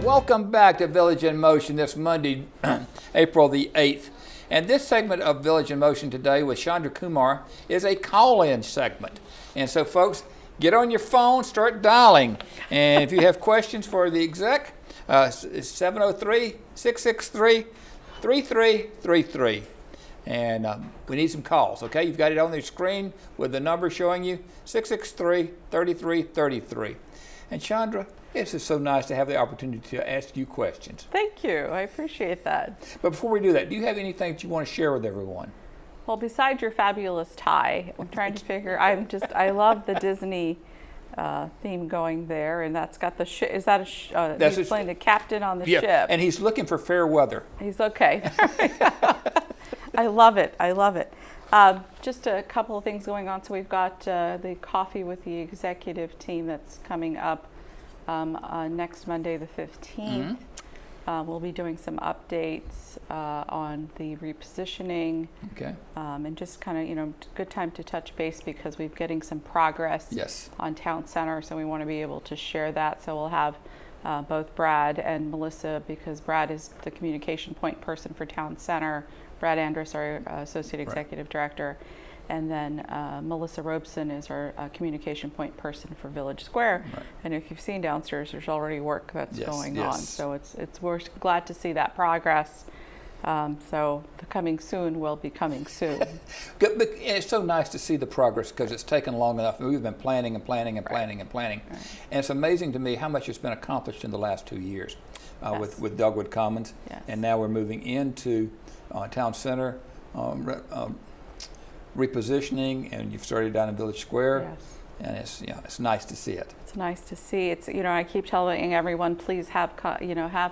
Welcome back to Village in Motion this Monday, April the 8th. And this segment of Village in Motion today with Chandra Kumar is a call-in segment. And so folks, get on your phone, start dialing. And if you have questions for the exec, it's 703-663-3333. And we need some calls, okay? You've got it on the screen with the number showing you, 663-3333. And Chandra, it's just so nice to have the opportunity to ask you questions. Thank you. I appreciate that. But before we do that, do you have anything that you want to share with everyone? Well, besides your fabulous tie, I'm trying to figure, I love the Disney theme going there, and that's got the ship. Is that he's playing the captain on the ship? And he's looking for fair weather. He's okay. I love it. I love it. Just a couple of things going on. So we've got the coffee with the executive team that's coming up next Monday, the 15th. We'll be doing some updates on the repositioning. Okay. And just kind of, good time to touch base because we're getting some progress on Town Center. So we want to be able to share that. So we'll have both Brad and Melissa, because Brad is the communication point person for Town Center. Brad Andrus, our Associate Executive Director. And then Melissa Robeson is our communication point person for Village Square. Right. And if you've seen downstairs, there's already work that's going on. So we're glad to see that progress. So the coming soon will be coming soon. But it's so nice to see the progress because it's taken long enough. We've been planning and planning and planning and planning. Right. And it's amazing to me how much has been accomplished in the last 2 years with Dogwood Commons. Yes. And now we're moving into Town Center. Repositioning, and you've started down in Village Square, and it's nice to see it. It's nice to see. It's I keep telling everyone, please have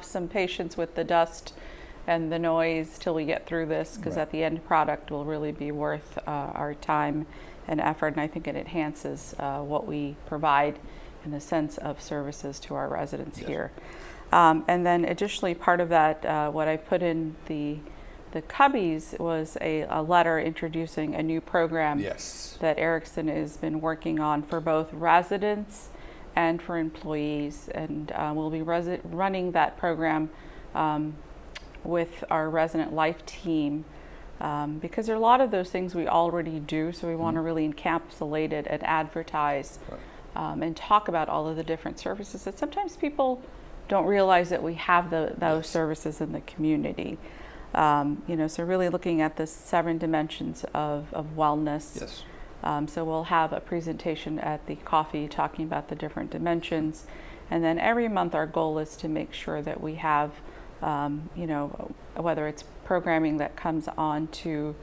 some patience with the dust and the noise till we get through this, because at the end product will really be worth our time and effort, and I think it enhances what we provide in the sense of services to our residents here. And then additionally, part of that, what I put in the Cubbies was a letter introducing a new program that Erickson has been working on for both residents and for employees. And we'll be running that program with our resident life team because there are a lot of those things we already do. So we want to really encapsulate it and advertise and talk about all of the different services that sometimes people don't realize that we have those services in the community. So really looking at the 7 dimensions of wellness. Yes. So we'll have a presentation at the coffee talking about the different dimensions. And then every month our goal is to make sure that we have, whether it's programming that comes on to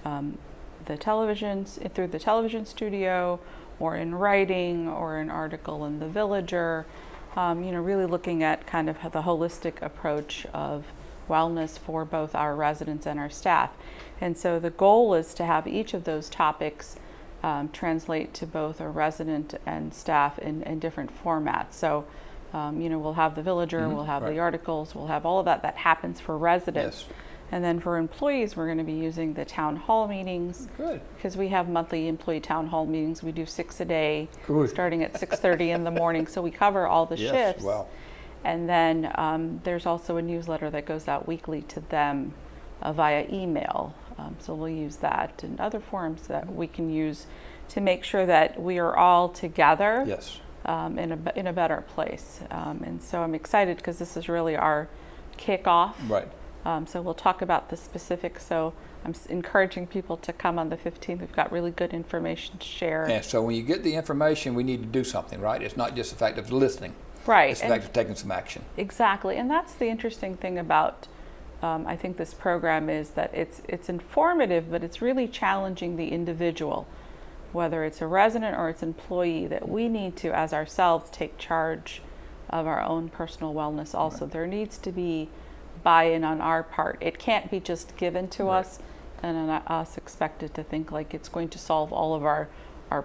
the televisions, through the television studio, or in writing, or an article in the Villager, really looking at kind of the holistic approach of wellness for both our residents and our staff. And so the goal is to have each of those topics translate to both a resident and staff in different formats. So, we'll have the Villager, we'll have the articles, we'll have all of that happens for residents. Yes. And then for employees, we're going to be using the town hall meetings. Good. Because we have monthly employee town hall meetings. We do 6 a day, starting at 6:30 in the morning. So we cover all the shifts. Wow. And then there's also a newsletter that goes out weekly to them via email. So we'll use that and other forms that we can use to make sure that we are all together in a better place. And so I'm excited because this is really our kickoff. Right. So we'll talk about the specifics. So I'm encouraging people to come on the 15th. We've got really good information to share. Yeah, so when you get the information, we need to do something, right? It's not just the fact of listening. Right. It's the fact of taking some action. Exactly. And that's the interesting thing about, I think, this program is that it's informative, but it's really challenging the individual, whether it's a resident or it's employee, that we need to, as ourselves, take charge of our own personal wellness also. Right. There needs to be buy-in on our part. It can't be just given to us and us expected to think like it's going to solve all of our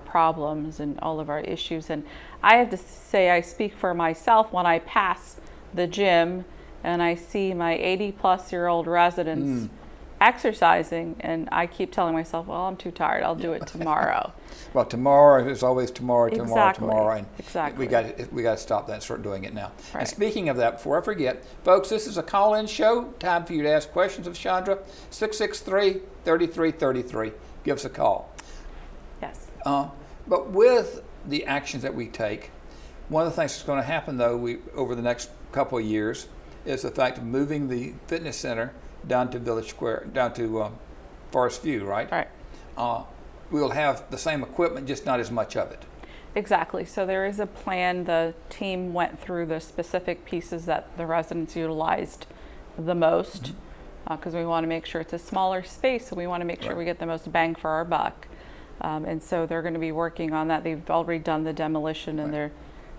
problems and all of our issues. And I have to say, I speak for myself when I pass the gym and I see my 80-plus-year-old residents exercising, and I keep telling myself, well, I'm too tired, I'll do it tomorrow. Well, tomorrow is always tomorrow, Exactly. and Exactly. we got to stop that and start doing it now. Right. And speaking of that, before I forget, folks, this is a call-in show. Time for you to ask questions of Chandra. 663-3333. Give us a call. Yes. But with the actions that we take, one of the things that's going to happen, though, over the next couple of years, is the fact of moving the fitness center down to Village Square, down to Forest View, right? Right. We'll have the same equipment, just not as much of it. Exactly. So there is a plan. The team went through the specific pieces that the residents utilized the most, because we want to make sure it's a smaller space, so we want to make sure we get the most bang for our buck. And so they're going to be working on that. They've already done the demolition, and they're,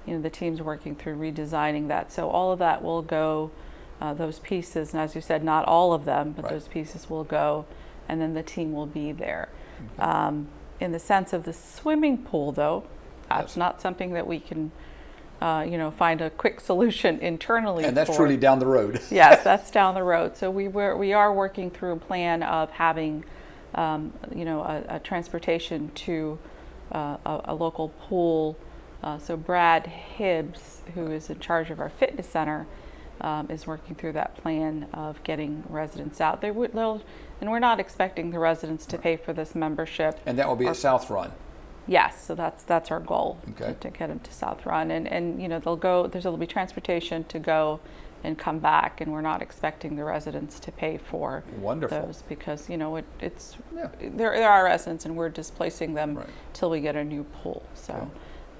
the team's working through redesigning that. So all of that will go, those pieces, and as you said, not all of them, but those pieces will go, and then the team will be there. Okay. In the sense of the swimming pool, though, that's not something that we can, find a quick solution internally. And that's truly down the road. Yes, that's down the road. So we are working through a plan of having, a transportation to a local pool. So Brad Hibbs, who is in charge of our fitness center, is working through that plan of getting residents out. And we're not expecting the residents to pay for this membership. And that will be at South Run. Yes, so that's our goal, okay, to get them to South Run, and there'll be transportation to go and come back, and we're not expecting the residents to pay for those, because there are residents and we're displacing them till we get a new pool. So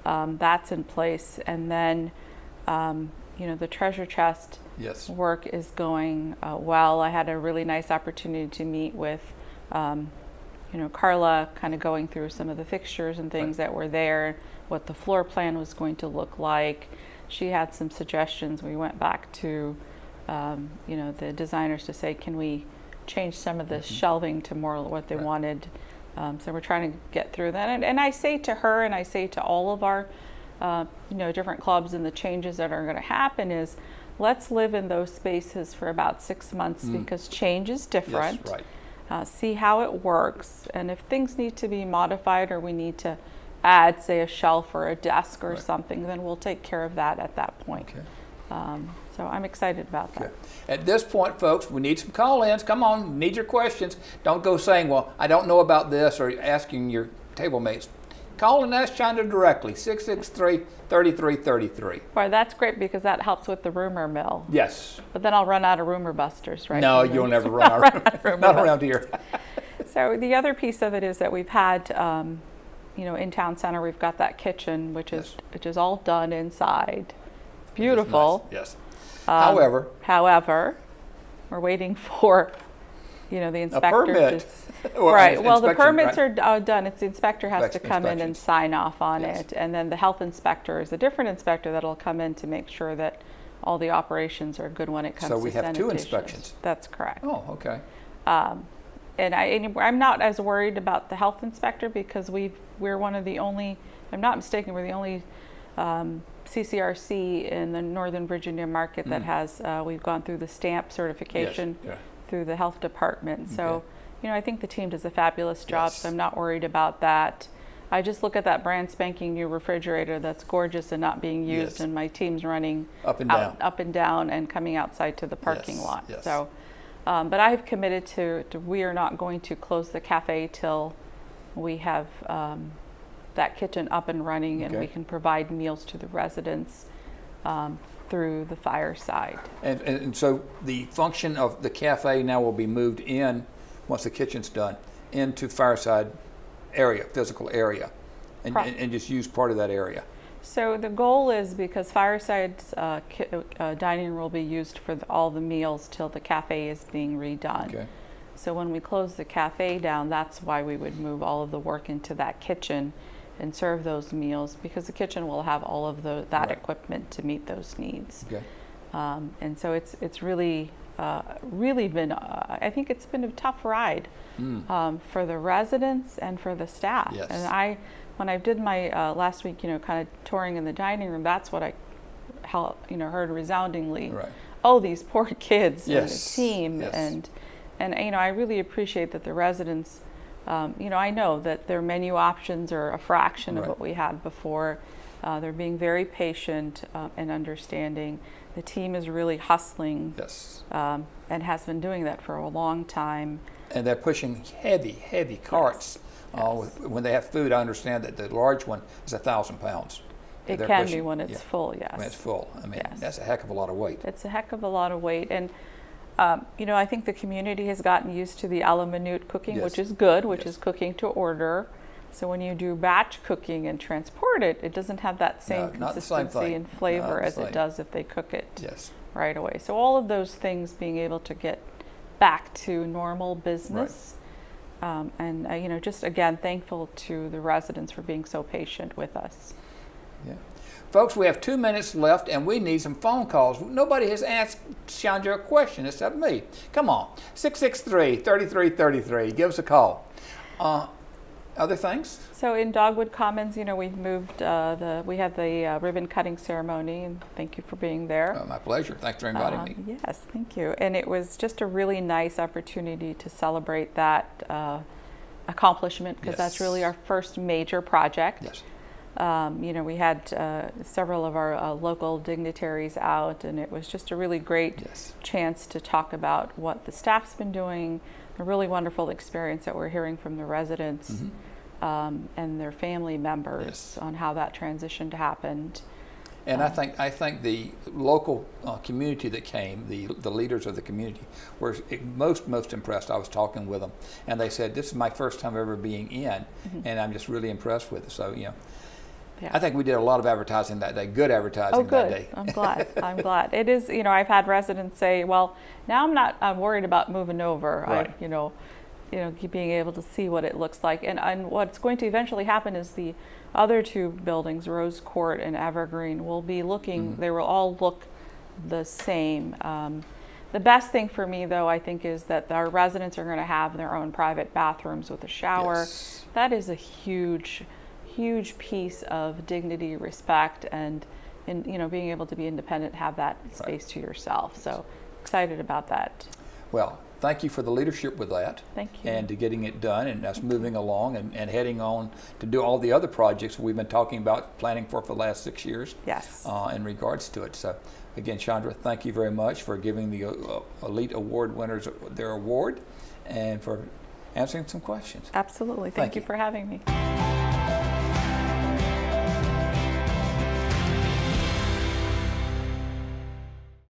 that's in place, and then the treasure chest work is going well. I had a really nice opportunity to meet with Carla, kind of going through some of the fixtures and things that were there, what the floor plan was going to look like. She had some suggestions. We went back to the designers to say, can we change some of the shelving to more what they wanted. So we're trying to get through that. And I say to her, and I say to all of our different clubs, and the changes that are going to happen is, let's live in those spaces for about 6 months, because change is different. Yes, right. See how it works, and if things need to be modified or we need to add, say, a shelf or a desk or something, then we'll take care of that at that point. Okay. So I'm excited about that. At this point, folks, we need some call-ins. Come on, we need your questions. Don't go saying, well, I don't know about this, or asking your table mates. Call and ask Chandra directly, 663-3333. Boy, that's great, because that helps with the rumor mill. Yes. But then I'll run out of rumor busters, right? No, you'll never run out of rumor. Not around here. So the other piece of it is that we've had, in Town Center, we've got that kitchen, which is all done inside. It's beautiful. Nice. Yes. However, we're waiting for, the inspector. A permit. Well, the permits are done. It's the inspector has to come in and sign off on it, and then the health inspector is a different inspector that'll come in to make sure that all the operations are good when it comes to sanitation. So we have 2 inspections. That's correct. Oh, okay. And I'm not as worried about the health inspector, because we're one of the only, if I'm not mistaken, we're the only CCRC in the Northern Virginia market that has, we've gone through the stamp certification through the health department. So, I think the team does a fabulous job, so I'm not worried about that. I just look at that brand spanking new refrigerator that's gorgeous and not being used, and my team's running up and down and coming outside to the parking lot. Yes. So, but I've committed to we are not going to close the cafe till we have that kitchen up and running, and we can provide meals to the residents through the fireside. And so the function of the cafe now will be moved in, once the kitchen's done, into fireside area, physical area, and just use part of that area. So the goal is, because Fireside's dining room will be used for all the meals till the cafe is being redone. Okay. So when we close the cafe down, that's why we would move all of the work into that kitchen and serve those meals, because the kitchen will have all of that equipment to meet those needs. Okay. And so it's really been, I think it's been a tough ride for the residents and for the staff. Yes. And when I did my last week, kind of touring in the dining room, that's what I heard resoundingly. Right. Oh, these poor kids and the team, And I really appreciate that the residents, I know that their menu options are a fraction of Right. what we had before. They're being very patient and understanding. The team is really hustling, Yes. and has been doing that for a long time. And they're pushing heavy carts. Yes. When they have food, I understand that the large one is 1,000 pounds. It They're can be pushing- when it's yeah, full, yes. when it's full. I mean, Yes. that's a heck of a lot of weight. It's a heck of a lot of weight. And, I think the community has gotten used to the a la minute cooking, Yes. which is good, which Yes. is cooking to order. So when you do batch cooking and transport it, it doesn't have that same No, not the same consistency thing. and flavor Not the as same. it does if they cook it Yes. right away. So all of those things being able to get back to normal business. And just again, thankful to the residents for being so patient with us. Yeah. Folks, we have 2 minutes left and we need some phone calls. Nobody has asked Chandra a question except me. Come on, 663-3333. Give us a call. Other things? So in Dogwood Commons, we've moved we had the ribbon cutting ceremony, and thank you for being there. Oh, my pleasure. Thanks for inviting me. Yes, thank you. And it was just a really nice opportunity to celebrate that accomplishment, because that's really our first major project. Yes. We had several of our local dignitaries out, and it was just a really great Yes. chance to talk about what the staff's been doing, a really wonderful experience that we're hearing from the residents and their family members Yes. on how that transition happened. And I think the local community that came, the leaders of the community, were most impressed. I was talking with them, and they said, "This is my first time ever being in, and I'm just really impressed with it." So Yeah. I think we did a lot of advertising that day, good advertising that day. I'm glad. I'm glad. It is, I've had residents say, well, now I'm worried about moving over. Right. Being able to see what it looks like. And what's going to eventually happen is the other two buildings, Rose Court and Evergreen, will be looking, they will all look the same. The best thing for me, though, I think, is that our residents are going to have their own private bathrooms with a shower. Yes. That is a huge piece of dignity, respect, and being able to be independent, have that space to yourself. So excited about that. Well, thank you for the leadership with that. Thank you. And to getting it done and us moving along and heading on to do all the other projects we've been talking about, planning for the last 6 years. Yes. In regards to it. So again, Chandra, thank you very much for giving the Elite Award winners their award and for answering some questions. Absolutely. Thank you for having me.